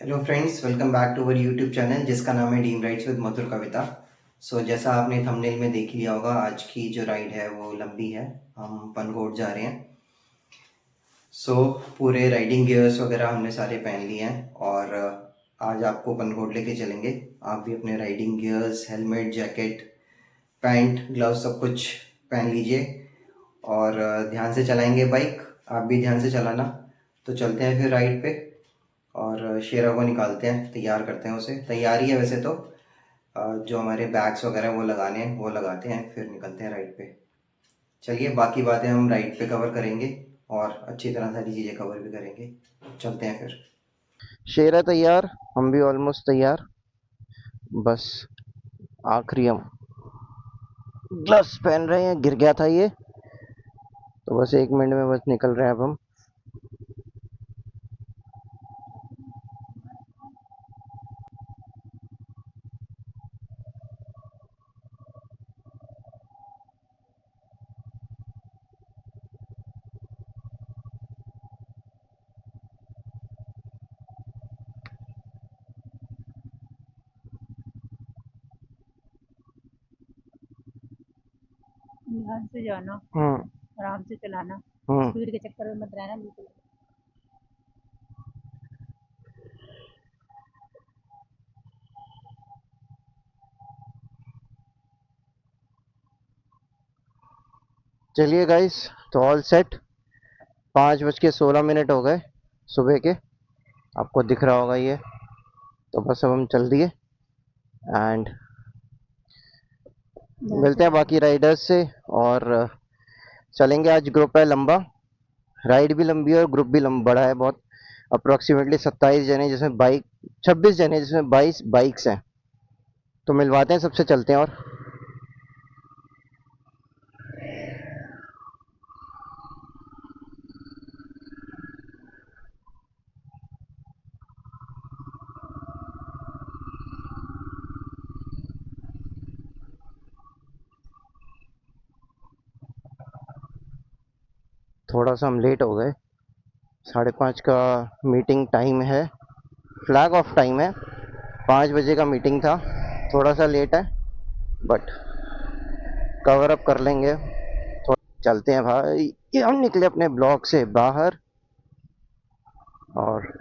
Hello friends, welcome back to our YouTube channel जिसका नाम है dream rides with Madhur Kavita. जैसा आपने थंबनेल में देख लिया होगा, आज की जो राइड है वो लंबी है। हम पनगोट जा रहे हैं। सो पूरे राइडिंग गियर्स वगैरह हमने सारे पहन लिए हैं और आज आपको पनगोट लेके चलेंगे। आप भी अपने riding gears, helmet, jacket, pant, gloves सब कुछ पहन लीजिए और ध्यान से चलाएंगे बाइक। आप भी ध्यान से चलाना। तो चलते हैं फिर राइड पे और शेरा को निकालते हैं, तैयार करते हैं उसे। तैयारी है वैसे तो। जो हमारे बैग्स वगैरह वो लगाने हैं वो लगाते हैं, फिर निकलते हैं राइड पे। चलिए, बाकी बातें हम राइड पे कवर करेंगे और अच्छी तरह सारी चीज़ें कवर भी करेंगे। चलते हैं फिर। शेर है तैयार। हम भी ऑलमोस्ट तैयार। बस आखिरी हम ग्लव्स पहन रहे हैं। गिर गया था ये, तो बस 1 मिनट में बस निकल रहे हैं अब हम। ध्यान से जाना, हम्म। आराम से चलाना, हम्म। स्पीड के चक्कर में मत रहना बिल्कुल। चलिए गाइस, तो ऑल सेट। 5:16 हो गए सुबह के। आपको दिख रहा होगा ये। तो बस अब हम चल दिए एंड ध्यान से मिलते हैं जाना। बाकी राइडर्स से। और चलेंगे। आज ग्रुप है लंबा। राइड भी लंबी है और ग्रुप भी बड़ा है बहुत। अप्रोक्सीमेटली 27 जने जिसमें बाइक, 26 जने जिसमें 22 बाइक्स हैं। तो मिलवाते हैं सबसे, चलते हैं। और थोड़ा सा हम लेट हो गए। 5:30 का मीटिंग टाइम है। फ्लैग ऑफ टाइम है। 5 बजे का मीटिंग था। थोड़ा सा लेट है बट कवर अप कर लेंगे। थोड़ा चलते हैं भाई। ये हम निकले अपने ब्लॉक से बाहर। और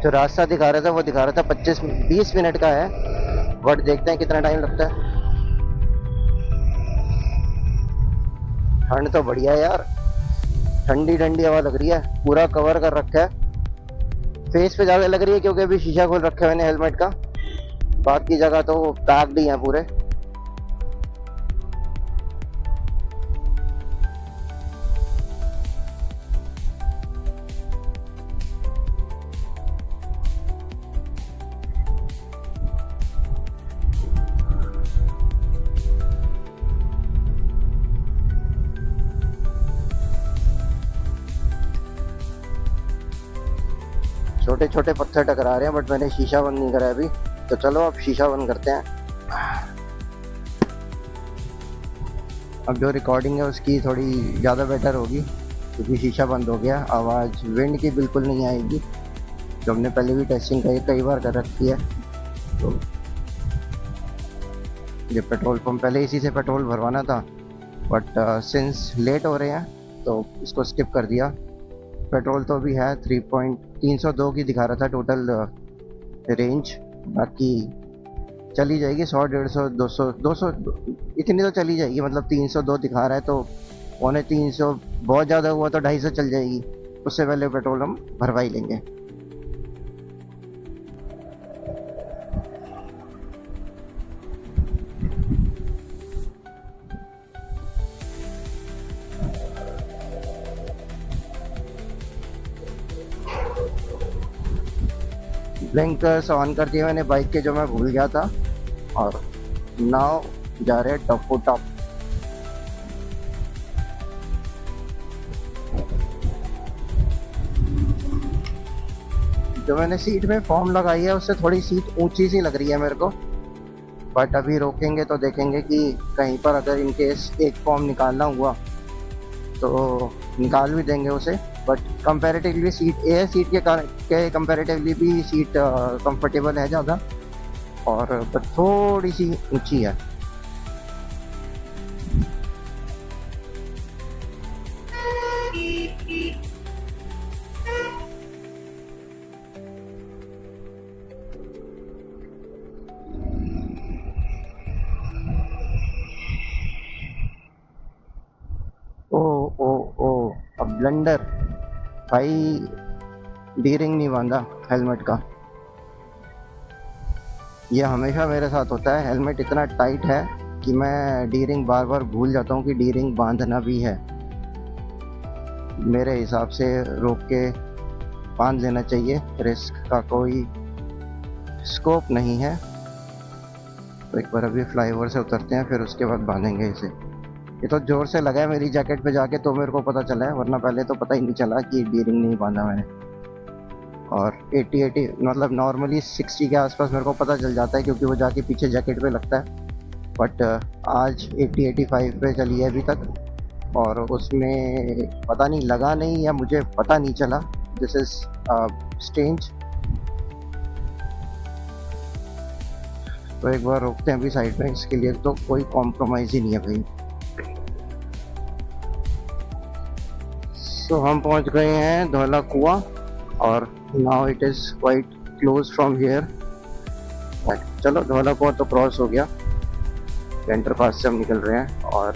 जो रास्ता दिखा रहा था वो दिखा रहा था 25-20 मिनट का है। बट देखते हैं कितना टाइम लगता है। ठंड तो बढ़िया है यार। ठंडी ठंडी हवा लग रही है। पूरा कवर कर रखा है। फेस पे ज्यादा लग रही है क्योंकि अभी शीशा खोल रखा है मैंने हेलमेट का। बाकी जगह तो पैक्ड ही है पूरे। छोटे छोटे पत्थर टकरा रहे हैं बट मैंने शीशा बंद नहीं करा अभी। तो चलो अब शीशा बंद करते हैं। अब जो रिकॉर्डिंग है उसकी थोड़ी ज़्यादा बेटर होगी क्योंकि शीशा बंद हो गया। आवाज़ विंड की बिल्कुल नहीं आएगी, जो हमने पहले भी टेस्टिंग कई बार कर रखी है। तो ये पेट्रोल पंप, पहले इसी से पेट्रोल भरवाना था बट सिंस लेट हो रहे हैं तो इसको स्किप कर दिया। पेट्रोल तो अभी है 302 की दिखा रहा था टोटल रेंज। बाकी चली जाएगी 100, 150, 200, 200 इतनी तो चली जाएगी। मतलब 302 दिखा रहा है तो 250, बहुत ज़्यादा हुआ तो 250 चल जाएगी। उससे पहले पेट्रोल हम भरवा ही लेंगे। ब्लिंकर्स ऑन कर दिए मैंने बाइक के, जो मैं भूल गया था। और नाउ जा रहे हैं टॉप टू टॉप। जो मैंने सीट में फॉर्म लगाई है उससे थोड़ी सीट ऊंची सी लग रही है मेरे को, बट अभी रोकेंगे तो देखेंगे कि कहीं पर अगर इन केस एक फॉर्म निकालना हुआ तो निकाल भी देंगे उसे। But comparatively seat A seat के कंपैरेटिवली भी सीट कंफर्टेबल है ज़्यादा, और बट थोड़ी सी ऊंची है। ओ ओ ओ अब ब्लंडर भाई, डी रिंग नहीं बांधा हेलमेट का। ये हमेशा मेरे साथ होता है, हेलमेट इतना टाइट है कि मैं डी रिंग बार बार भूल जाता हूँ कि डी रिंग बांधना भी है। मेरे हिसाब से रोक के बांध लेना चाहिए, रिस्क का कोई स्कोप नहीं है। तो एक बार अभी फ्लाईओवर से उतरते हैं, फिर उसके बाद बांधेंगे इसे। ये तो जोर से लगा है मेरी जैकेट पे जाके तो मेरे को पता चला है, वरना पहले तो पता ही नहीं चला कि डी रिंग नहीं बांधा मैंने। और 80 मतलब नॉर्मली 60 के आसपास मेरे को पता चल जाता है, क्योंकि वो जाके पीछे जैकेट पे लगता है। बट आज 80-85 पे चली है अभी तक, और उसमें पता नहीं लगा नहीं या मुझे पता नहीं चला। This is strange. तो एक बार रोकते हैं अभी साइड में, इसके लिए तो कोई कॉम्प्रोमाइज़ ही नहीं है भाई। तो हम पहुंच गए हैं धौला कुआं, और now it is quite close from here. चलो धौला कुआं तो क्रॉस हो गया, सेंटर पास से हम निकल रहे हैं। और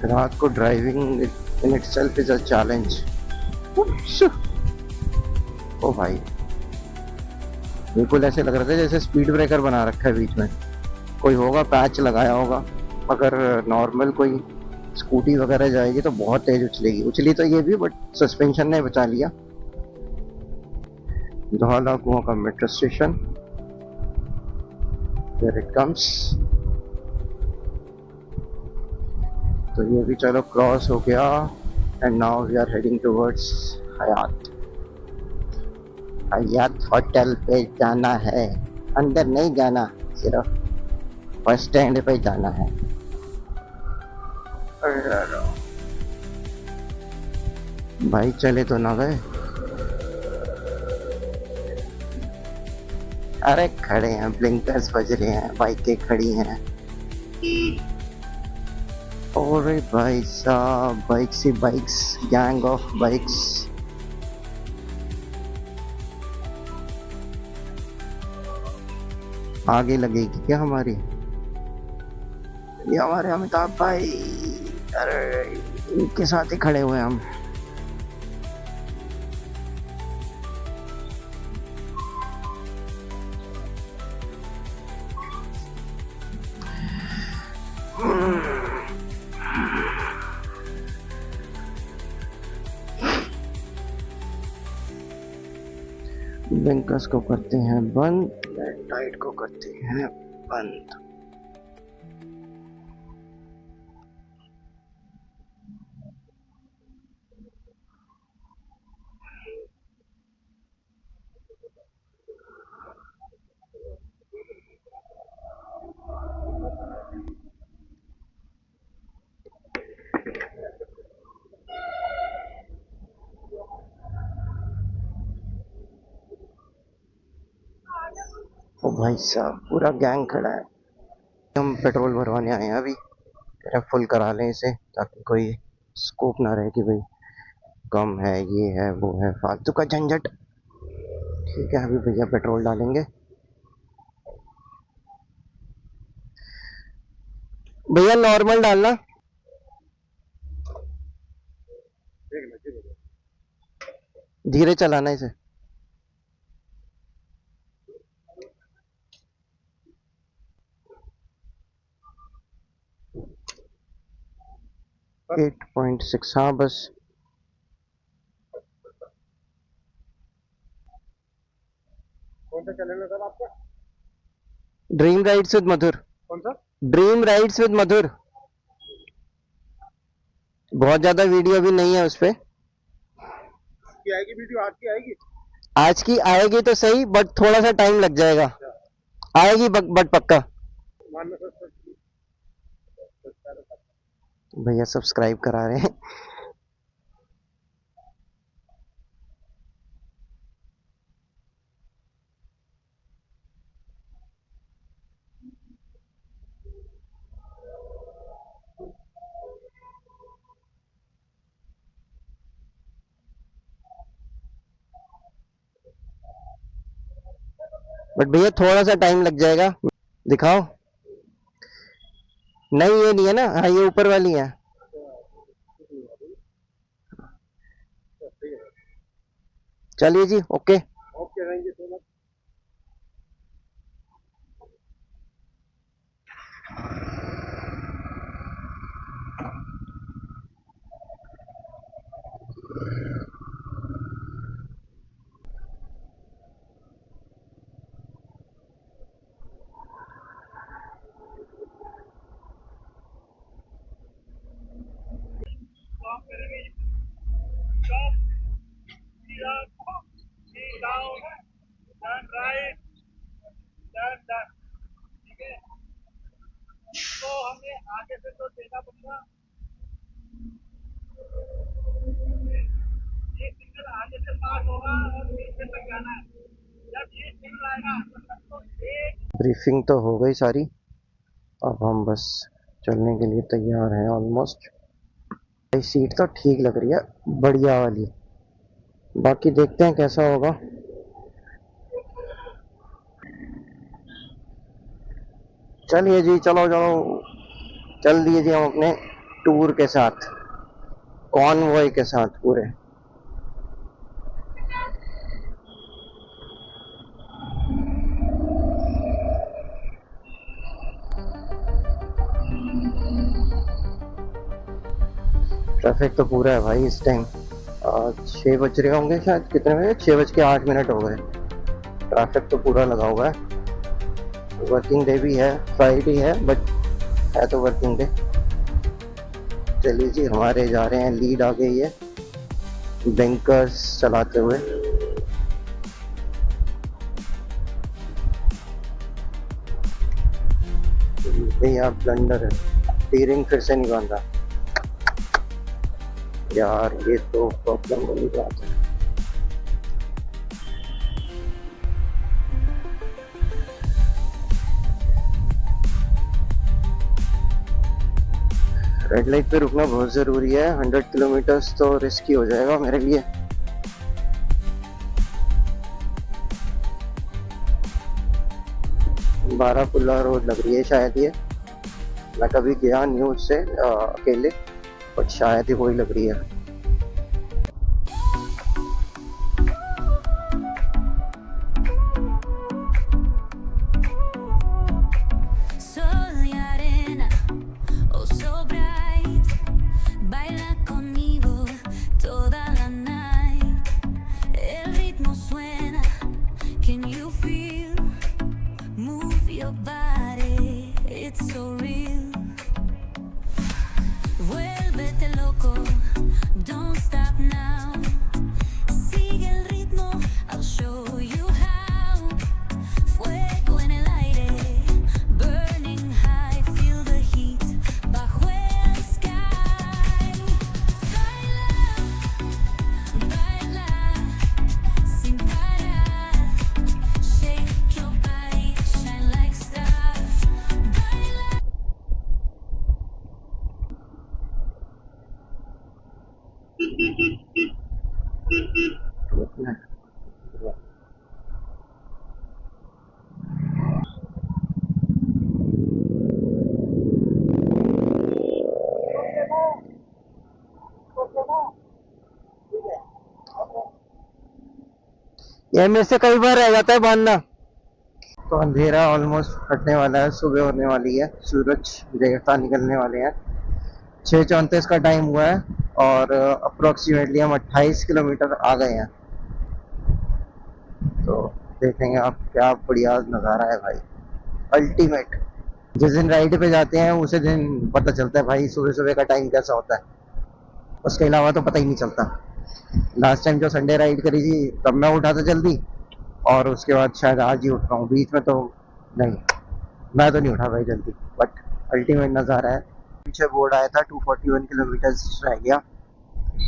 रात को driving in itself is a challenge. ओ भाई, बिल्कुल ऐसे लग रहा था जैसे स्पीड ब्रेकर बना रखा है बीच में, कोई होगा पैच लगाया होगा। अगर नॉर्मल कोई स्कूटी वगैरह जाएगी तो बहुत तेज उछलेगी, उछली तो ये भी, बट सस्पेंशन ने बचा लिया। धौला कुआं का metro station, here it comes. तो ये भी चलो क्रॉस हो गया, and now we are heading towards Hyatt. Hyatt hotel पे जाना है, अंदर नहीं जाना, सिर्फ बस स्टैंड पे जाना है। भाई चले तो ना गए। अरे खड़े हैं, ब्लिंकर्स बज रहे हैं, बाइकें खड़ी हैं। और भाई साहब, bikes he bikes, gang of bikes. आगे लगेगी क्या हमारी? ये हमारे अमिताभ भाई, अरे इनके साथ ही खड़े हुए हैं हम। ब्लिंकर्स को करते हैं बंद, लाइट को करते हैं बंद। ओ भाई साहब, पूरा गैंग खड़ा है। हम पेट्रोल भरवाने आए हैं अभी, तेरा फुल करा लें इसे, ताकि कोई स्कोप ना रहे कि भाई कम है, ये है वो है, फालतू का झंझट। ठीक है, अभी भैया पेट्रोल डालेंगे। भैया नॉर्मल डालना। धीरे चलाना इसे। 8.6, हाँ बस। सा चैनल है सर आपका? ड्रीम राइड्स विद मधुर। कौन सा? ड्रीम राइड्स विद मधुर। बहुत ज्यादा वीडियो अभी नहीं है उस पे। की आएगी वीडियो, आज की आएगी? आज की आएगी तो सही, बट थोड़ा सा टाइम लग जाएगा। आएगी बट पक्का। मानना सर भैया सब्सक्राइब करा रहे हैं। बट भैया थोड़ा सा टाइम लग जाएगा। दिखाओ। नहीं ये नहीं है ना, हाँ ये ऊपर वाली है। चलिए जी, okay. Okay, thank you so much. तो हमें आगे से तो देना पड़ेगा, ये सिग्नल आगे से पास होगा और पीछे तक जाना है। जब ये सिग्नल आएगा तो एक ब्रीफिंग तो हो गई सारी, अब हम बस चलने के लिए तैयार हैं ऑलमोस्ट। सीट तो ठीक लग रही है, बढ़िया वाली। बाकी देखते हैं कैसा होगा। चलिए जी, चलो चलो, चल दिए जी हम अपने टूर के साथ, कॉन्वॉय के साथ पूरे। ट्रैफिक तो पूरा है भाई इस टाइम। 6 बज रहे होंगे शायद, कितने बजे, 6:08 हो गए। ट्रैफिक तो पूरा लगा हुआ है। वर्किंग डे भी है, फ्राइडे है, बट है तो वर्किंग डे। चलिए जी, हमारे जा रहे हैं, लीड आ गई है बैंकर्स चलाते हुए। भैया ब्लंडर है, स्टीयरिंग फिर से नहीं बांधा यार, ये तो प्रॉब्लम वाली बात है। रेड लाइट पे रुकना बहुत ज़रूरी है। 100 किलोमीटर्स तो रिस्की हो जाएगा मेरे लिए। बारापुल्ला रोड लग रही है शायद ये। मैं कभी गया नहीं हूँ उससे अकेले, बट शायद ही वही लग रही है। ये मेरे से कई बार रह जाता है बांधना। तो अंधेरा ऑलमोस्ट हटने वाला है, सुबह होने वाली है, सूरज देवता निकलने वाले हैं। 6:34 का टाइम हुआ है और अप्रोक्सीमेटली हम 28 किलोमीटर आ गए हैं। तो देखेंगे आप, क्या बढ़िया नज़ारा है भाई, अल्टीमेट। जिस दिन राइड पे जाते हैं उसी दिन पता चलता है भाई सुबह सुबह का टाइम कैसा होता है, उसके अलावा तो पता ही नहीं चलता। लास्ट टाइम जो संडे राइड करी थी तब मैं उठा था जल्दी, और उसके बाद शायद आज ही उठ रहा हूँ, बीच में तो नहीं, मैं तो नहीं उठा भाई जल्दी। बट अल्टीमेट नज़ारा है। पीछे बोर्ड आया था 241 किलोमीटर रह गया,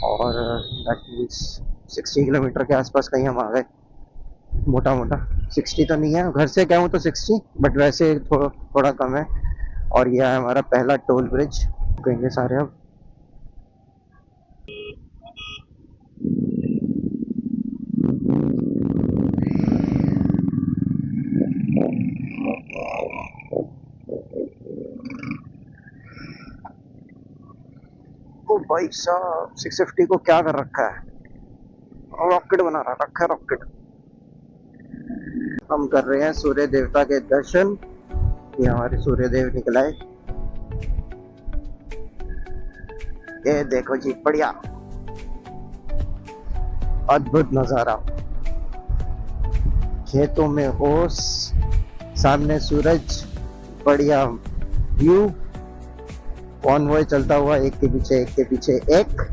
और दैट मीन्स 60 किलोमीटर के आसपास कहीं हम आ गए, मोटा मोटा। 60 तो नहीं है, घर से क्या हूँ तो 60, बट वैसे थोड़ा कम है। और यह है हमारा पहला टोल ब्रिज, कहेंगे सारे अब। ओ भाई साहब, 650 को क्या कर रखा है, रॉकेट बना रखा है, रॉकेट। हम कर रहे हैं सूर्य देवता के दर्शन, ये हमारे सूर्य देव निकला है, ये देखो जी, बढ़िया अद्भुत नजारा, खेतों में ओस, सामने सूरज, बढ़िया व्यू, कॉन्वॉय चलता हुआ एक के पीछे एक के पीछे एक।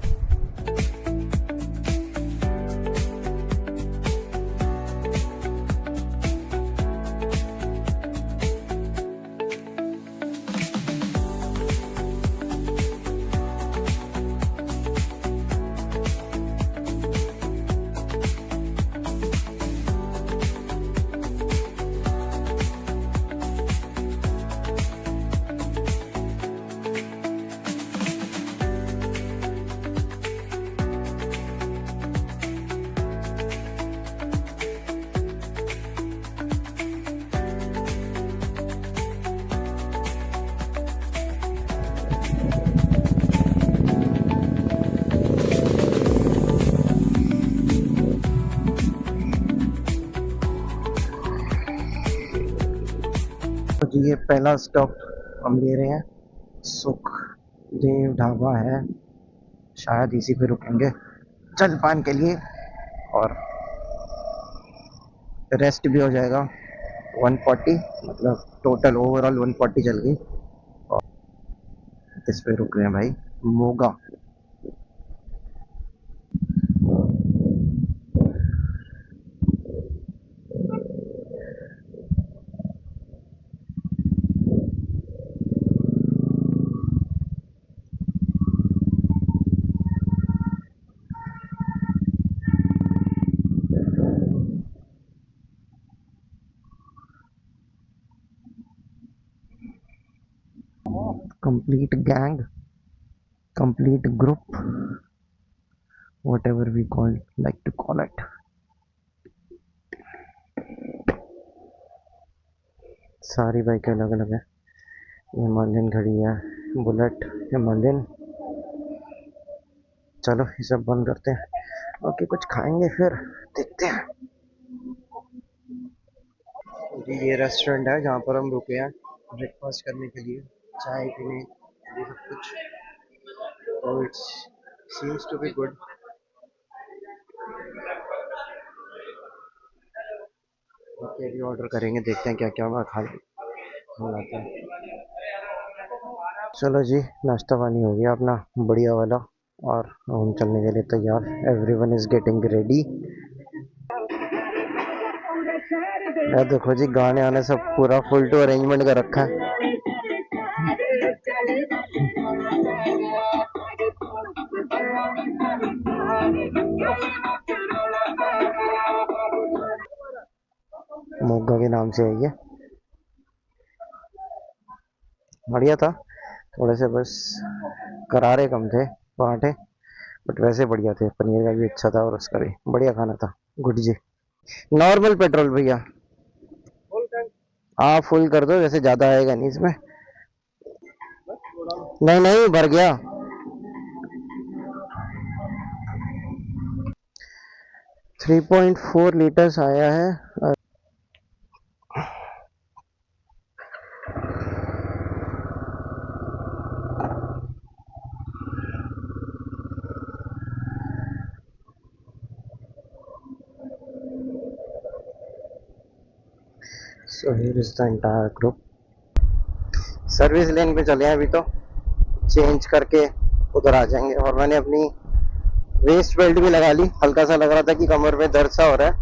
तो जी ये पहला स्टॉप हम ले रहे हैं, सुखदेव ढाबा है, शायद इसी पे रुकेंगे जलपान के लिए, और रेस्ट भी हो जाएगा। 140 मतलब टोटल ओवरऑल 140 चल गई, और इस पे रुक रहे हैं भाई, Moga. Complete gang, complete group, whatever we like to call it। सारी बाइकें अलग अलग है, हिमालयन खड़ी है, बुलेट, हिमालयन। चलो ये सब बंद करते हैं, ओके कुछ खाएंगे फिर देखते हैं। जी ये रेस्टोरेंट है जहाँ पर हम रुके हैं ब्रेकफास्ट करने के लिए, चाय पीने, ये सब कुछ, तो it's seems to be good. Okay अभी ऑर्डर करेंगे, देखते हैं क्या क्या वहाँ खाते हैं। चलो जी नाश्ता पानी हो गया अपना बढ़िया वाला, और हम चलने के लिए तैयार। Everyone is getting ready. यार देखो जी गाने आने सब पूरा फुल टू अरेंजमेंट कर रखा है। मोगा के नाम से है ये, बढ़िया था, थोड़े से बस करारे कम थे पराठे, बट वैसे बढ़िया थे, पनीर का भी अच्छा था और उसका भी बढ़िया खाना था। गुड जी। नॉर्मल पेट्रोल भैया, हाँ फुल कर दो, वैसे ज्यादा आएगा नहीं इसमें। नहीं नहीं भर गया। 3.4 लीटर्स आया है। So here is the entire group. Service lane पे चले हैं अभी तो, चेंज करके उधर आ जाएंगे। और मैंने अपनी वेस्ट बेल्ट भी लगा ली, हल्का सा लग रहा था कि कमर में दर्द सा हो रहा है,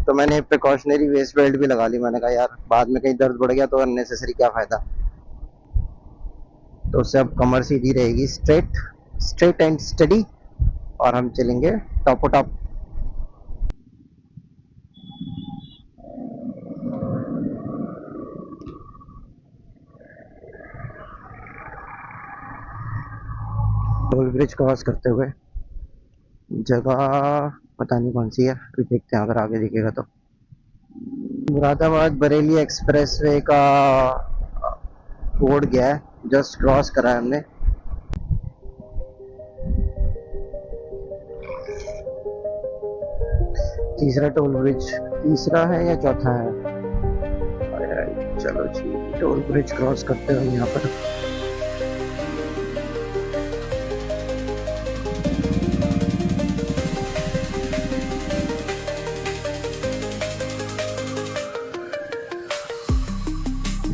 तो मैंने प्रिकॉशनरी वेस्ट बेल्ट भी लगा ली। मैंने कहा यार बाद में कहीं दर्द बढ़ गया तो अननेसेसरी क्या फायदा। तो उससे अब कमर सीधी रहेगी, स्ट्रेट स्ट्रेट एंड स्टडी, और हम चलेंगे top top. Toll bridge cross करते हुए, जगह पता नहीं कौन सी है, अभी देखते हैं अगर आगे दिखेगा तो। मुरादाबाद बरेली एक्सप्रेसवे का बोर्ड गया है, जस्ट क्रॉस करा है हमने। तीसरा टोल ब्रिज, तीसरा है या चौथा है? अरे चलो जी, टोल ब्रिज क्रॉस करते हुए यहाँ पर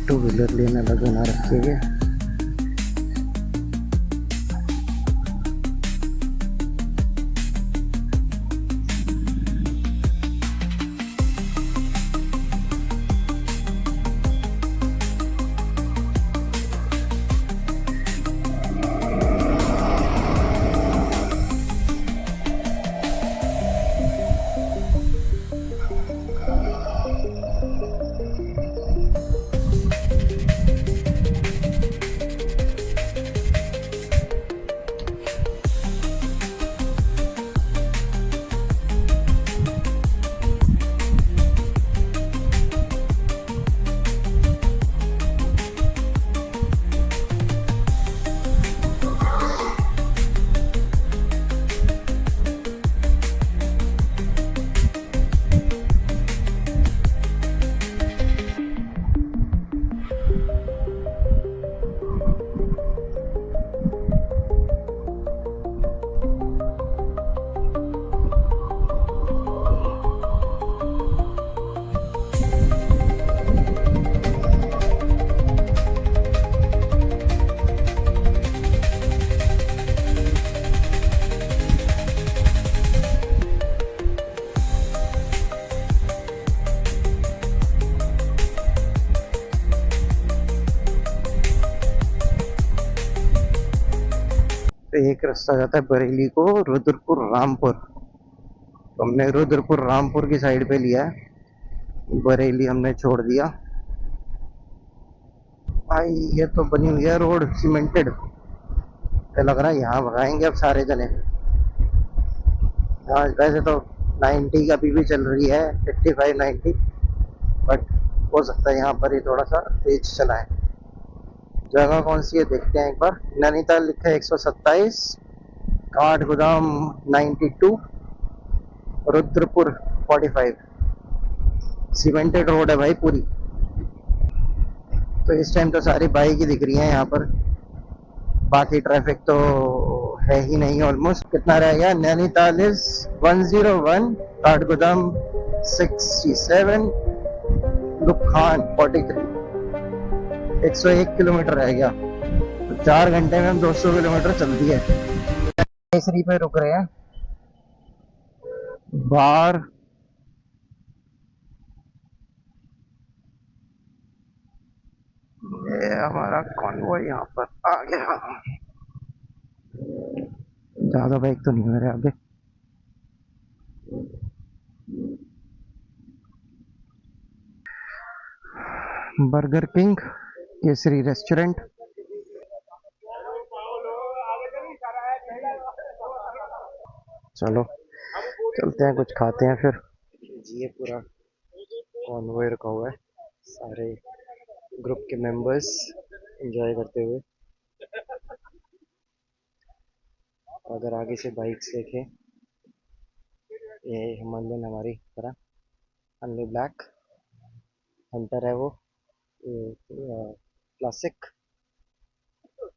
टू व्हीलर लेने लगे ना रखिए। तो एक रास्ता जाता है बरेली को रुद्रपुर रामपुर, तो हमने रुद्रपुर रामपुर की साइड पे लिया है, बरेली हमने छोड़ दिया। भाई ये तो बनी हुई है रोड सीमेंटेड, तो लग रहा है यहाँ भगाएंगे अब सारे जने। यहाँ वैसे तो 90 अभी भी चल रही है, 85 90, बट हो सकता है यहाँ पर ही थोड़ा सा तेज चलाए। जगह कौन सी है देखते हैं एक बार। नैनीताल लिखा है 127, काठगोदाम 92, रुद्रपुर 45। सीमेंटेड रोड है भाई पूरी। तो इस टाइम तो सारी बाइक ही दिख रही हैं यहाँ पर, बाकी ट्रैफिक तो है ही नहीं ऑलमोस्ट। कितना रह गया? नैनीताल इज 101, काठगोदाम 67, लुखान 43। 101 किलोमीटर रह गया, तो 4 घंटे में हम 200 किलोमीटर चल दिए। केसरी पे रुक रहे हैं बाहर। ये हमारा कॉन्वॉय यहाँ पर आ गया। ज्यादा बाइक तो नहीं मेरे आगे। Burger king, Kesari restaurant. चलो चलते हैं, कुछ खाते हैं फिर। जी ये पूरा कॉन्वॉय रुका हुआ है, सारे ग्रुप के मेंबर्स एंजॉय करते हुए। अगर आगे से बाइक्स देखें, ये हिमालयन हमारी तरह अन्य ब्लैक हंटर है वो, क्लासिक,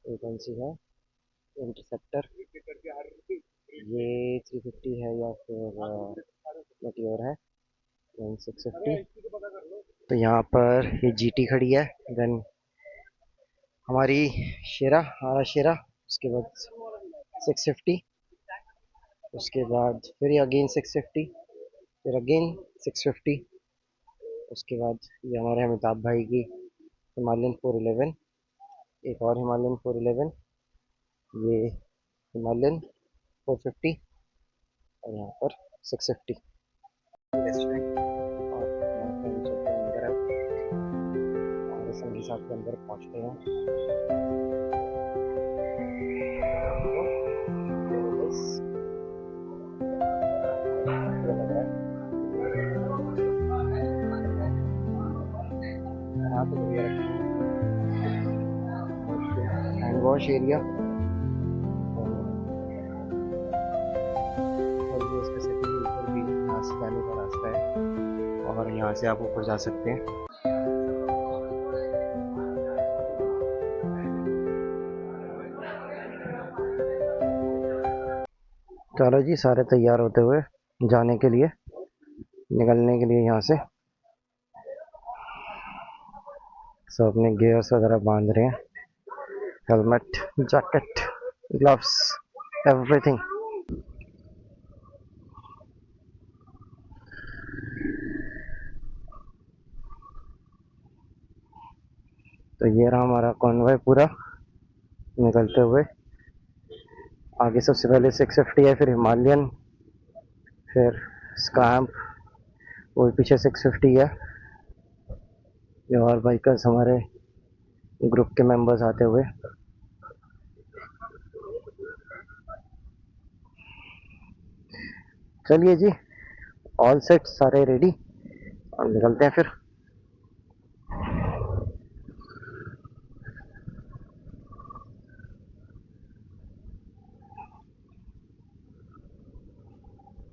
ये कौन सी है, इंटरसेप्टर, ये 350 है या फिर मटियोर है 650। तो यहाँ पर ये जीटी खड़ी है, देन हमारी शेरा, हमारा शेरा, उसके बाद 650, उसके बाद फिर अगेन 650, फिर अगेन 650, उसके बाद ये हमारे अमिताभ भाई की हिमालयन 411, एक और हिमालयन 411, ये हिमालयन 450 और यहाँ पर 650 रेस्टोरेंट। और यहाँ पे हम चलते हैं अंदर, अब हमारे संगी साथ के अंदर पहुँचते हैं। ये लग रहा है यहाँ पे हैंड वॉश एरिया, और ये इसका सेकंड ऊपर भी यहाँ से जाने का रास्ता है और यहाँ से आप ऊपर जा सकते हैं। चलो जी, सारे तैयार होते हुए जाने के लिए, निकलने के लिए यहाँ से। सब अपने गियर्स वगैरह बांध रहे हैं, हेलमेट, जैकेट, ग्लव्स, एवरीथिंग। तो ये रहा हमारा कॉन्वॉय पूरा निकलते हुए। आगे सबसे पहले 650 है, फिर हिमालयन, फिर स्कैम्प, वो पीछे 650 है। ये और बाइकर्स हमारे ग्रुप के मेंबर्स आते हुए। चलिए जी, ऑल सेट, सारे रेडी, और निकलते हैं फिर।